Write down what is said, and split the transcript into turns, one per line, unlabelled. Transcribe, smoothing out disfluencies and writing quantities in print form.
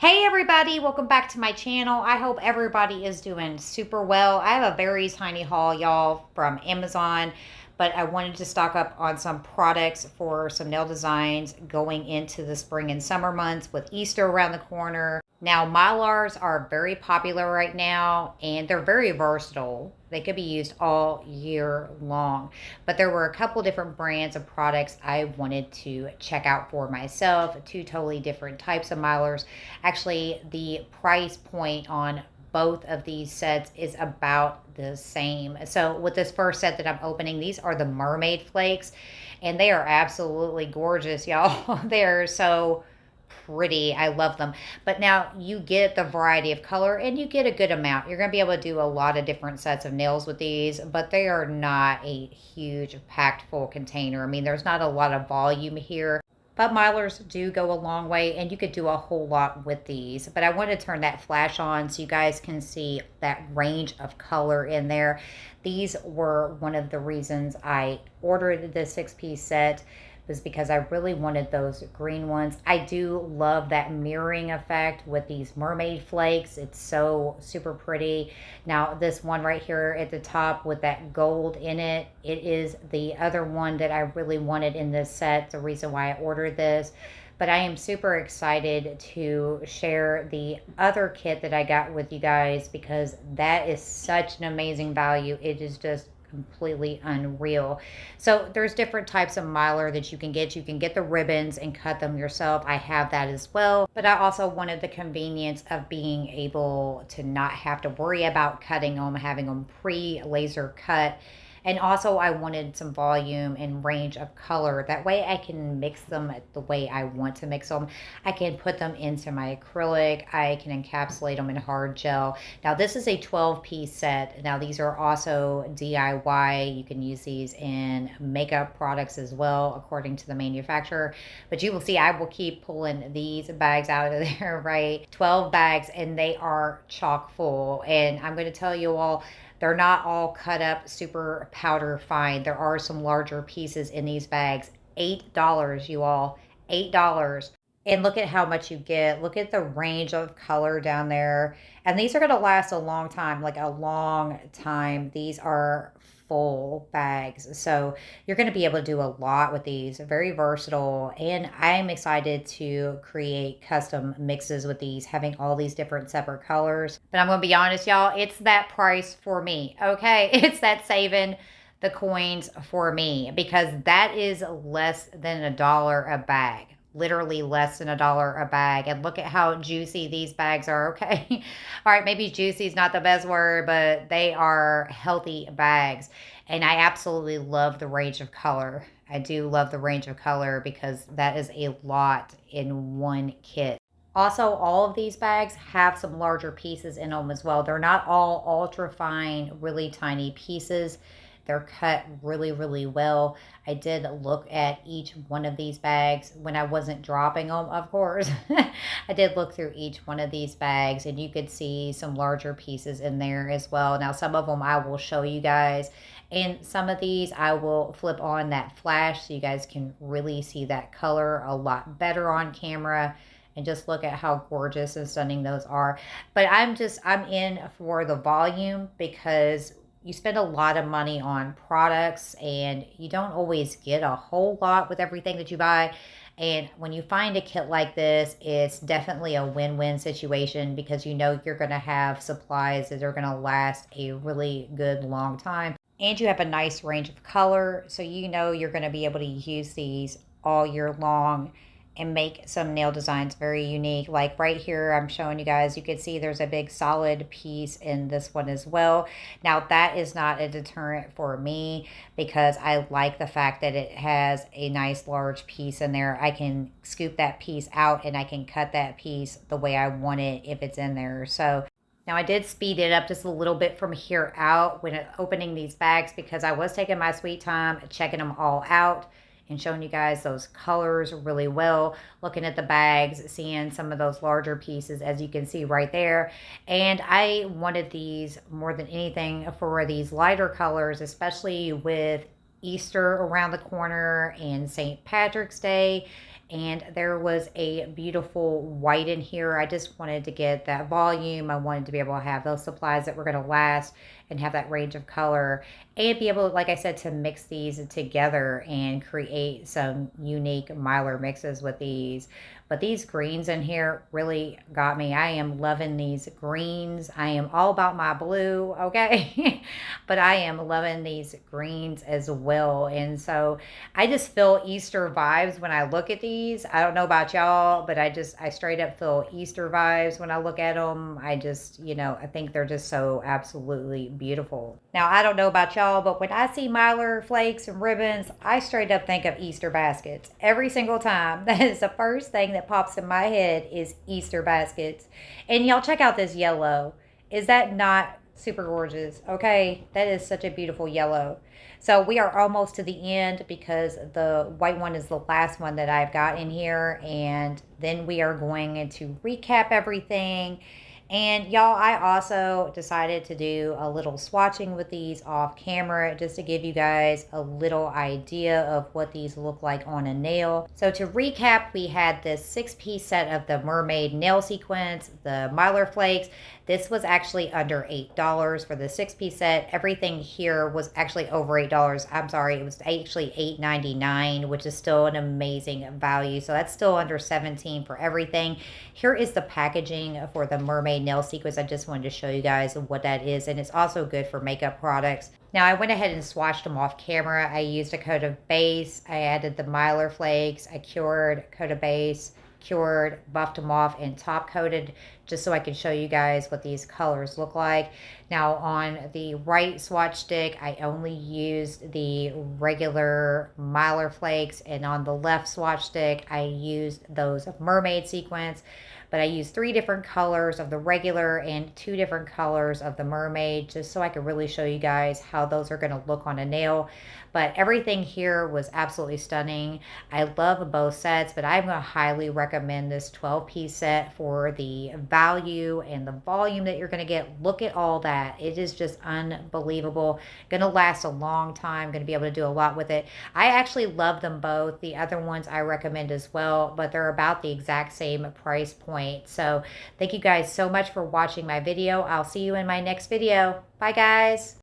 Hey everybody, welcome back to my channel. I hope everybody is doing super well. I have a very tiny haul, y'all, from Amazon, but I wanted to stock up on some products for some nail designs going into the spring and summer months with Easter around the corner. Now, Mylars are very popular right now, and they're very versatile. They could be used all year long. But there were a couple different brands of products I wanted to check out for myself, two totally different types of Mylars. Actually, the price point on both of these sets is about the same. So with this first set that I'm opening, these are the Mermaid flakes, and they are absolutely gorgeous, y'all. They are so pretty. I love them. But now you get the variety of color and you get a good amount. You're going to be able to do a lot of different sets of nails with these, but they are not a huge packed full container. I mean, there's not a lot of volume here. But Mylars do go a long way, and you could do a whole lot with these. But I want to turn that flash on so you guys can see that range of color in there. These were one of the reasons I ordered the 6-piece set, was because I really wanted those green ones. I do love that mirroring effect with these mermaid flakes. It's so super pretty. Now this one right here at the top with that gold in it, it is the other one that I really wanted in this set, the reason why I ordered this. But I am super excited to share the other kit that I got with you guys, because that is such an amazing value. It is just completely unreal. So there's different types of Mylar that you can get. You can get the ribbons and cut them yourself. I have that as well. But I also wanted the convenience of being able to not have to worry about cutting them, having them pre-laser cut. And also I wanted some volume and range of color. That way I can mix them the way I want to mix them. I can put them into my acrylic. I can encapsulate them in hard gel. Now this is a 12-piece set. Now these are also DIY. You can use these in makeup products as well, according to the manufacturer. But you will see I will keep pulling these bags out of there, right? 12 bags, and they are chock full. And I'm going to tell you all, they're not all cut up super powder fine. There are some larger pieces in these bags. $8, you all. $8. And look at how much you get. Look at the range of color down there. And these are going to last a long time, like a long time. These are full bags. So you're going to be able to do a lot with these. Very versatile. And I'm excited to create custom mixes with these, having all these different separate colors. But I'm going to be honest, y'all, it's that price for me. Okay. It's that saving the coins for me, because that is less than $1 a bag. Literally less than $1 a bag. And look at how juicy these bags are. Okay. All right. Maybe juicy is not the best word, but they are healthy bags. And I absolutely love the range of color. I do love the range of color, because that is a lot in one kit. Also, all of these bags have some larger pieces in them as well. They're not all ultra fine, really tiny pieces. They're cut really, really well. I did look at each one of these bags when I wasn't dropping them, of course. I did look through each one of these bags, and you could see some larger pieces in there as well. Now, some of them I will show you guys, and some of these I will flip on that flash so you guys can really see that color a lot better on camera. And just look at how gorgeous and stunning those are. But I'm in for the volume, because you spend a lot of money on products and you don't always get a whole lot with everything that you buy. And when you find a kit like this, it's definitely a win-win situation, because you know you're going to have supplies that are going to last a really good long time. And you have a nice range of color, so you know you're going to be able to use these all year long and make some nail designs very unique. Like right here, I'm showing you guys, you can see there's a big solid piece in this one as well. Now that is not a deterrent for me, because I like the fact that it has a nice large piece in there. I can scoop that piece out and I can cut that piece the way I want it if it's in there. So now I did speed it up just a little bit from here out when opening these bags, because I was taking my sweet time checking them all out and showing you guys those colors really well, looking at the bags, seeing some of those larger pieces, as you can see right there. And I wanted these more than anything for these lighter colors, especially with Easter around the corner and St. Patrick's Day and there was a beautiful white in here. I just wanted to get that volume. I wanted to be able to have those supplies that were going to last and have that range of color, and be able, like I said, to mix these together and create some unique Mylar mixes with these. But these greens in here really got me. I am loving these greens. I am all about my blue, okay? But I am loving these greens as well. And so I just feel Easter vibes when I look at these. I don't know about y'all, but I straight up feel Easter vibes when I look at them. I just, I think they're just so absolutely beautiful. Now, I don't know about y'all, but when I see Mylar flakes and ribbons, I straight up think of Easter baskets every single time. That is the first thing that pops in my head is Easter baskets. And y'all check out this yellow. Is that not super gorgeous? Okay, that is such a beautiful yellow. So we are almost to the end because the white one is the last one that I've got in here, and then we are going to recap everything. And y'all, I also decided to do a little swatching with these off camera just to give you guys a little idea of what these look like on a nail. So to recap, we had this 6-piece set of the Mermaid nail sequins, the Mylar flakes. This was actually under $8 for the 6-piece set. Everything here was actually over $8. I'm sorry, it was actually $8.99, which is still an amazing value. So that's still under $17 for everything. Here is the packaging for the Mermaid nail sequins. I just wanted to show you guys what that is, and it's also good for makeup products. Now, I went ahead and swatched them off camera. I used a coat of base. I added the Mylar flakes. I cured, coat of base, cured, buffed them off, and top coated just so I can show you guys what these colors look like. Now, on the right swatch stick, I only used the regular Mylar flakes, and on the left swatch stick, I used those Mermaid sequins. But I used 3 different colors of the regular and 2 different colors of the Mermaid just so I could really show you guys how those are going to look on a nail. But everything here was absolutely stunning. I love both sets, but I'm going to highly recommend this 12-piece set for the value and the volume that you're going to get. Look at all that. It is just unbelievable. Going to last a long time. Going to be able to do a lot with it. I actually love them both. The other ones I recommend as well, but they're about the exact same price point. So thank you guys so much for watching my video. I'll see you in my next video. Bye, guys.